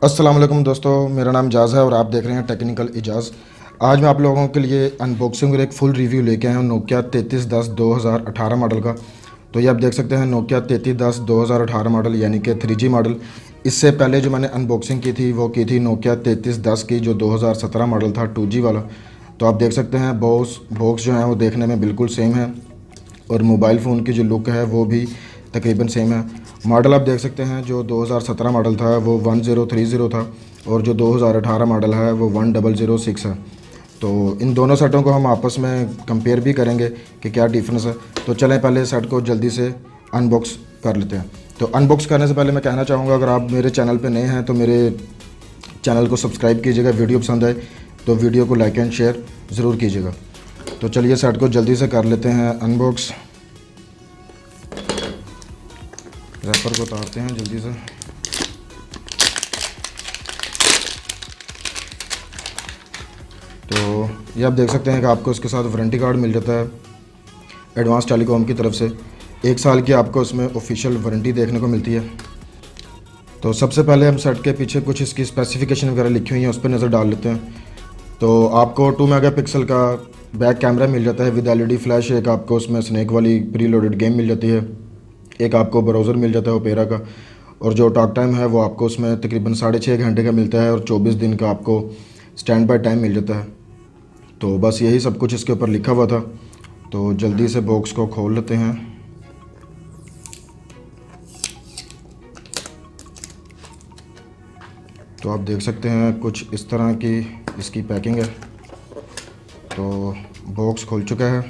अस्सलाम वालेकुम दोस्तों, मेरा नाम जाज़ है और आप देख रहे हैं टेक्निकल इजाज़। आज मैं आप लोगों के लिए अनबॉक्सिंग और एक फुल रिव्यू लेके आया हूँ नोकिया 3310 2018 मॉडल का। तो ये आप देख सकते हैं नोकिया 3310 2018 मॉडल यानी कि 3G मॉडल। इससे पहले जो मैंने अनबॉक्सिंग की थी वो की थी नोकिया 3310 की, जो 2017 मॉडल था 2G वाला। तो आप देख सकते हैं बॉक्स जो है वो देखने में बिल्कुल सेम है और मोबाइल फ़ोन की जो लुक है वो भी तकरीबन सेम है। मॉडल आप देख सकते हैं जो 2017 मॉडल था वो 1030 था और जो 2018 मॉडल है वो 1006 है। तो इन दोनों सेटों को हम आपस में कंपेयर भी करेंगे कि क्या डिफरेंस है। तो चलें पहले सेट को जल्दी से अनबॉक्स कर लेते हैं। तो अनबॉक्स करने से पहले मैं कहना चाहूँगा, अगर आप मेरे चैनल पर नए हैं तो मेरे चैनल को सब्सक्राइब कीजिएगा। वीडियो पसंद आए तो वीडियो को लाइक एंड शेयर ज़रूर कीजिएगा। तो चलिए सेट को जल्दी से कर लेते हैं अनबॉक्स। रैपर को उतारते हैं जल्दी से। तो ये आप देख सकते हैं कि आपको इसके साथ वारंटी कार्ड मिल जाता है एडवांस टेलीकॉम की तरफ से। 1 साल की आपको इसमें ऑफिशियल वारंटी देखने को मिलती है। तो सबसे पहले हम सेट के पीछे कुछ इसकी स्पेसिफिकेशन वगैरह लिखी हुई हैं उस पर नज़र डाल लेते हैं। तो आपको 2 मेगापिक्सल का बैक कैमरा मिल जाता है विद LED फ्लैश। एक आपको उसमें स्नैक वाली प्री लोडेड गेम मिल जाती है। एक आपको ब्राउज़र मिल जाता है ओपेरा का। और जो टॉक टाइम है वो आपको उसमें तकरीबन 6.5 घंटे का मिलता है और 24 दिन का आपको स्टैंड बाय टाइम मिल जाता है। तो बस यही सब कुछ इसके ऊपर लिखा हुआ था। तो जल्दी से बॉक्स को खोल लेते हैं। तो आप देख सकते हैं कुछ इस तरह की इसकी पैकिंग है। तो बॉक्स खुल चुका है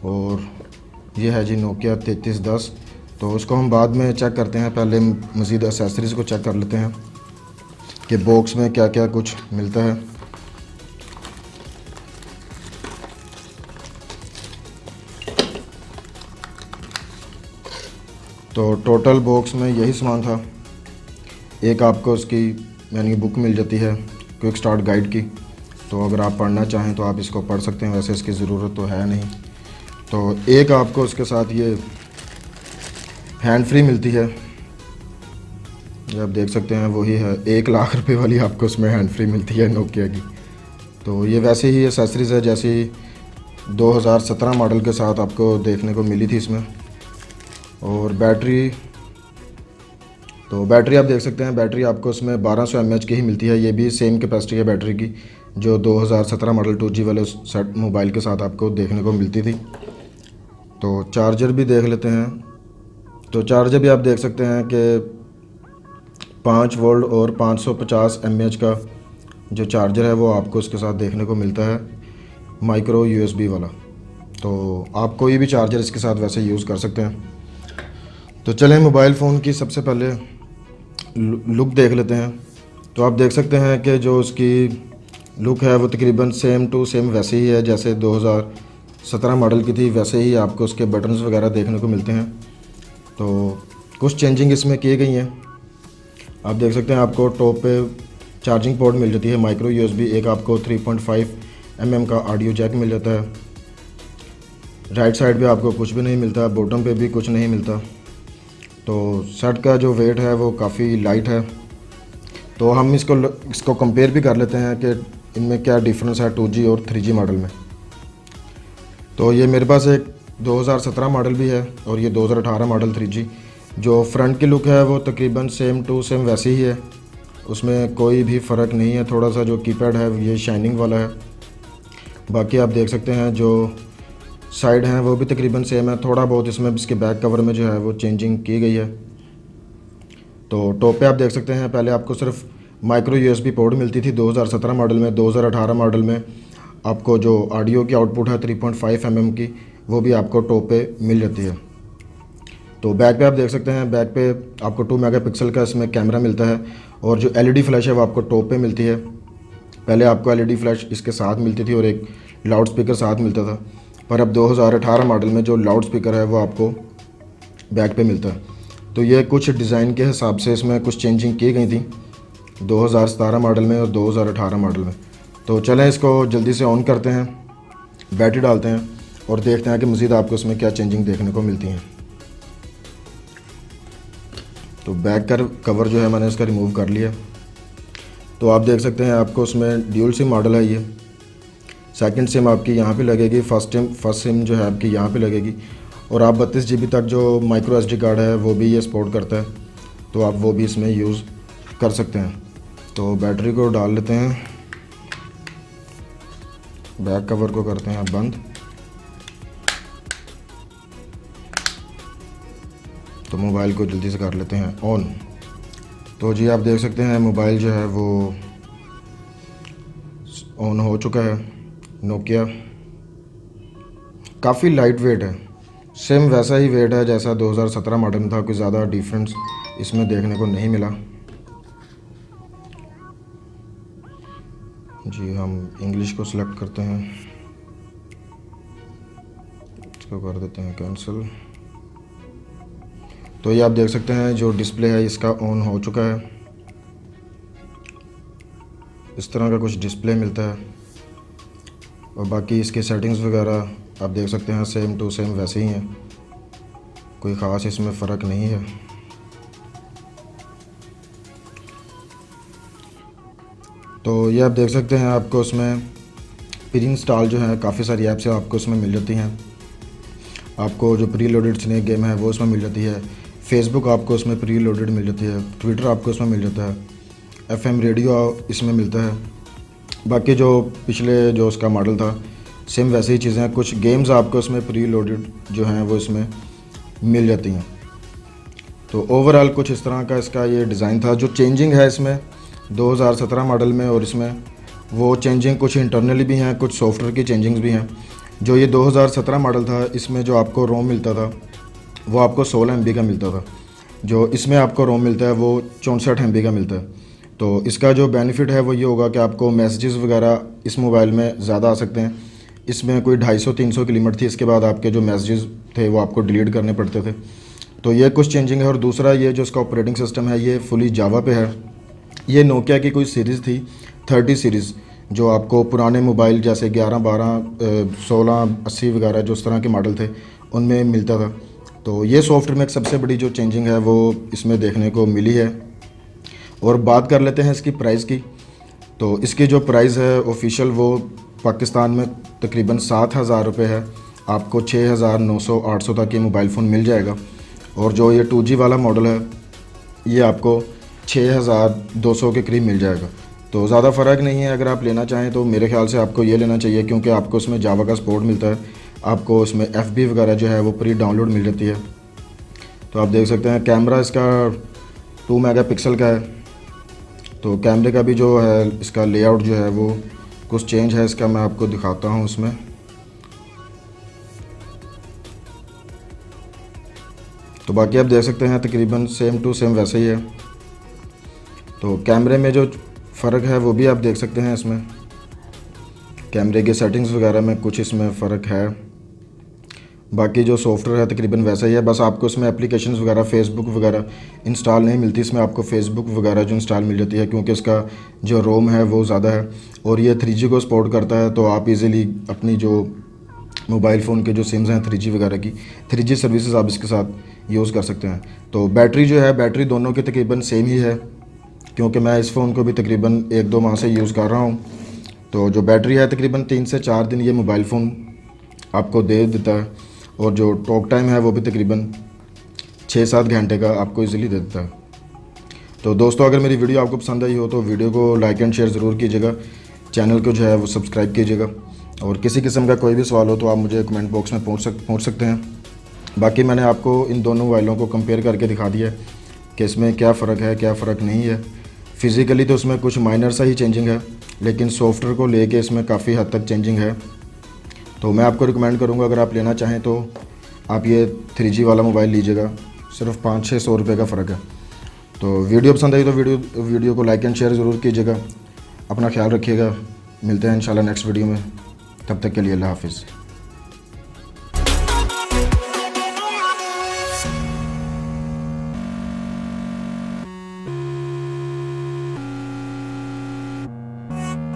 और ये है जी नोकिया 3310। तो उसको हम बाद में चेक करते हैं, पहले मज़ीद एक्सेसरीज़ को चेक कर लेते हैं कि बॉक्स में क्या क्या कुछ मिलता है। तो टोटल बॉक्स में यही सामान था। एक आपको उसकी यानी बुक मिल जाती है क्विक स्टार्ट गाइड की। तो अगर आप पढ़ना चाहें तो आप इसको पढ़ सकते हैं, वैसे इसकी ज़रूरत तो है नहीं। तो एक आपको उसके साथ ये हैंड फ्री मिलती है, ये आप देख सकते हैं वही है। 1 लाख रुपए वाली आपको उसमें हैंड फ्री मिलती है नोकिया की। तो ये वैसे ही एसेसरीज़ है जैसी 2017 मॉडल के साथ आपको देखने को मिली थी इसमें। और बैटरी, तो बैटरी आप देख सकते हैं बैटरी आपको उसमें 1200 mAh की ही मिलती है। ये भी सेम कैपेसिटी है बैटरी की जो 2017 मॉडल 2G वाले सेट मोबाइल के साथ आपको देखने को मिलती थी। तो चार्जर भी देख लेते हैं। तो चार्जर भी आप देख सकते हैं कि 5 वोल्ट और 550 mAh का जो चार्जर है वो आपको उसके साथ देखने को मिलता है, माइक्रो USB वाला। तो आप कोई भी चार्जर इसके साथ वैसे यूज़ कर सकते हैं। तो चलें मोबाइल फ़ोन की सबसे पहले लुक देख लेते हैं। तो आप देख सकते हैं कि जो उसकी लुक है वो तकरीबन सेम टू सेम वैसे ही है जैसे 2017 मॉडल की थी, वैसे ही आपको उसके बटन्स वगैरह देखने को मिलते हैं। तो कुछ चेंजिंग इसमें की गई हैं। आप देख सकते हैं आपको टॉप पे चार्जिंग पोर्ट मिल जाती है माइक्रो USB। एक आपको 3.5 mm का ऑडियो जैक मिल जाता है। राइट साइड पे आपको कुछ भी नहीं मिलता, बॉटम पे भी कुछ नहीं मिलता। तो सेट का जो वेट है वो काफ़ी लाइट है। तो हम इसको कंपेयर भी कर लेते हैं कि इनमें क्या डिफरेंस है 2G और 3G मॉडल में। तो ये मेरे पास एक 2017 मॉडल भी है और ये 2018 मॉडल 3G। जो फ्रंट की लुक है वो तकरीबन सेम टू सेम वैसे ही है, उसमें कोई भी फ़र्क नहीं है। थोड़ा सा जो कीपैड है ये शाइनिंग वाला है। बाकी आप देख सकते हैं जो साइड हैं वो भी तकरीबन सेम है। थोड़ा बहुत इसमें इसके बैक कवर में जो है वो चेंजिंग की गई है। तो टॉप पे आप देख सकते हैं पहले आपको सिर्फ माइक्रो USB पोर्ट मिलती थी 2017 मॉडल में। 2018 मॉडल में आपको जो ऑडियो की आउटपुट है 3.5 mm की वो भी आपको टॉप पे मिल जाती है। तो बैक पे आप देख सकते हैं बैक पे आपको 2 मेगापिक्सल का इसमें कैमरा मिलता है और जो LED फ्लैश है वो आपको टॉप पे मिलती है। पहले आपको LED फ्लैश इसके साथ मिलती थी और एक लाउड स्पीकर साथ मिलता था, पर अब 2018 मॉडल में जो लाउड स्पीकर है वो आपको बैक पे मिलता है। तो ये कुछ डिज़ाइन के हिसाब से इसमें कुछ चेंजिंग की गई थी 2017 मॉडल में और 2018 मॉडल में। तो चलें इसको जल्दी से ऑन करते हैं, बैटरी डालते हैं और देखते हैं कि मज़ीद आपको इसमें क्या चेंजिंग देखने को मिलती हैं। तो बैक का कवर जो है मैंने इसका रिमूव कर लिया। तो आप देख सकते हैं आपको उसमें ड्यूल सिम मॉडल है ये। सेकंड सिम आपकी यहाँ पे लगेगी, फर्स्ट सिम जो है आपकी यहाँ पे लगेगी। और आप 32 GB तक जो माइक्रो SD कार्ड है वो भी ये सपोर्ट करता है, तो आप वो भी इसमें यूज़ कर सकते हैं। तो बैटरी को डाल लेते हैं, बैक कवर को करते हैं बंद। तो मोबाइल को जल्दी से कर लेते हैं ऑन। तो जी आप देख सकते हैं मोबाइल जो है वो ऑन हो चुका है। नोकिया काफ़ी लाइट वेट है, सेम वैसा ही वेट है जैसा 2017 मॉडल में था, कोई ज़्यादा डिफरेंस इसमें देखने को नहीं मिला। जी हम इंग्लिश को सिलेक्ट करते हैं, इसको कर देते हैं कैंसिल। तो ये आप देख सकते हैं जो डिस्प्ले है इसका ऑन हो चुका है। इस तरह का कुछ डिस्प्ले मिलता है और बाकी इसके सेटिंग्स वगैरह आप देख सकते हैं सेम टू सेम वैसे ही हैं, कोई ख़ास इसमें फ़र्क नहीं है। तो ये आप देख सकते हैं आपको उसमें प्री इंस्टॉल जो है काफ़ी सारी ऐप्स है आपको उसमें मिल जाती हैं। आपको जो प्री लोडेड स्नेक गेम है वो उसमें मिल जाती है, फेसबुक आपको उसमें प्री लोडेड मिल जाती है, ट्विटर आपको उसमें मिल जाता है, FM रेडियो इसमें मिलता है। बाकी जो पिछले जो उसका मॉडल था सेम वैसे ही चीज़ें हैं। कुछ गेम्स आपको उसमें प्री लोडेड जो हैं वो इसमें मिल जाती हैं। तो ओवरऑल कुछ इस तरह का इसका ये डिज़ाइन था। जो चेंजिंग है इसमें 2017 मॉडल में और इसमें, वो चेंजिंग कुछ इंटरनली भी हैं, कुछ सॉफ्टवेयर की चेंजिंग्स भी हैं। जो ये 2017 मॉडल था इसमें जो आपको रोम मिलता था वो आपको 16 MB का मिलता था, जो इसमें आपको रोम मिलता है वो 64 MB का मिलता है। तो इसका जो बेनिफिट है वो ये होगा कि आपको मैसेजेस वगैरह इस मोबाइल में ज़्यादा आ सकते हैं। इसमें कोई 250-300 की लिमिट थी, इसके बाद आपके जो मैसेजेस थे वो आपको डिलीट करने पड़ते थे। तो ये कुछ चेंजिंग है। और दूसरा ये जो इसका ऑपरेटिंग सिस्टम है ये फुली जावा पे है। ये नोकिया की कोई सीरीज़ थी 30 सीरीज़, जो आपको पुराने मोबाइल जैसे 11, 12, 16, 80 वगैरह जो उस तरह के मॉडल थे उनमें मिलता था। तो ये सॉफ्टवेयर में एक सबसे बड़ी जो चेंजिंग है वो इसमें देखने को मिली है। और बात कर लेते हैं इसकी प्राइस की। तो इसकी जो प्राइस है ऑफिशियल वो पाकिस्तान में तकरीबन 7,000 रुपये है। आपको 6,900, 800 तक ये मोबाइल फ़ोन मिल जाएगा। और जो ये 2G वाला मॉडल है ये आपको 6,200 के करीब मिल जाएगा। तो ज़्यादा फ़र्क नहीं है। अगर आप लेना चाहें तो मेरे ख्याल से आपको ये लेना चाहिए, क्योंकि आपको उसमें जावा का सपोर्ट मिलता है, आपको उसमें FB वगैरह जो है वो प्री डाउनलोड मिल जाती है। तो आप देख सकते हैं कैमरा इसका 2 मेगापिक्सल का है। तो कैमरे का भी जो है इसका लेआउट जो है वो कुछ चेंज है, इसका मैं आपको दिखाता हूँ उसमें। तो बाकी आप देख सकते हैं तकरीबन सेम टू सेम वैसे ही है। तो कैमरे में जो फ़र्क है वो भी आप देख सकते हैं इसमें, कैमरे के सेटिंग्स वगैरह में कुछ इसमें फ़र्क है। बाकी जो सॉफ्टवेयर है तकरीबन वैसा ही है, बस आपको इसमें एप्लीकेशंस वगैरह फेसबुक वगैरह इंस्टॉल नहीं मिलती। इसमें आपको फेसबुक वगैरह जो इंस्टॉल मिल जाती है, क्योंकि इसका जो रोम है वो ज़्यादा है और ये 3G को सपोर्ट करता है। तो आप इजीली अपनी जो मोबाइल फ़ोन के जो सिम्स हैं 3G वगैरह की 3G सर्विसेज आप इसके साथ यूज़ कर सकते हैं। तो बैटरी जो है, बैटरी दोनों की तकरीबन सेम ही है, क्योंकि मैं इस फ़ोन को भी तकरीबन 1-2 माह से यूज़ कर रहा हूँ। तो जो बैटरी है तकरीबन 3 से 4 दिन ये मोबाइल फ़ोन आपको दे देता है। और जो टॉक टाइम है वो भी तकरीबन 6-7 घंटे का आपको इजीली दे देता है। तो दोस्तों अगर मेरी वीडियो आपको पसंद आई हो तो वीडियो को लाइक एंड शेयर ज़रूर कीजिएगा, चैनल को जो है वो सब्सक्राइब कीजिएगा। और किसी किस्म का कोई भी सवाल हो तो आप मुझे कमेंट बॉक्स में पूछ सकते हैं। बाकी मैंने आपको इन दोनों मोबाइलों को कंपेयर करके दिखा दिया है कि इसमें क्या फ़र्क है, क्या फ़र्क नहीं है। फ़िज़िकली तो उसमें कुछ माइनर सा ही चेंजिंग है, लेकिन सॉफ्टवेयर को लेके इसमें काफ़ी हद तक चेंजिंग है। तो मैं आपको रिकमेंड करूंगा अगर आप लेना चाहें तो आप ये 3G वाला मोबाइल लीजिएगा, सिर्फ 500-600 रुपये का फ़र्क है। तो वीडियो पसंद आई तो वीडियो को लाइक एंड शेयर ज़रूर कीजिएगा। अपना ख्याल रखिएगा, मिलते हैं इंशाल्लाह नेक्स्ट वीडियो में। तब तक के लिए अल्लाह हाफ़िज़।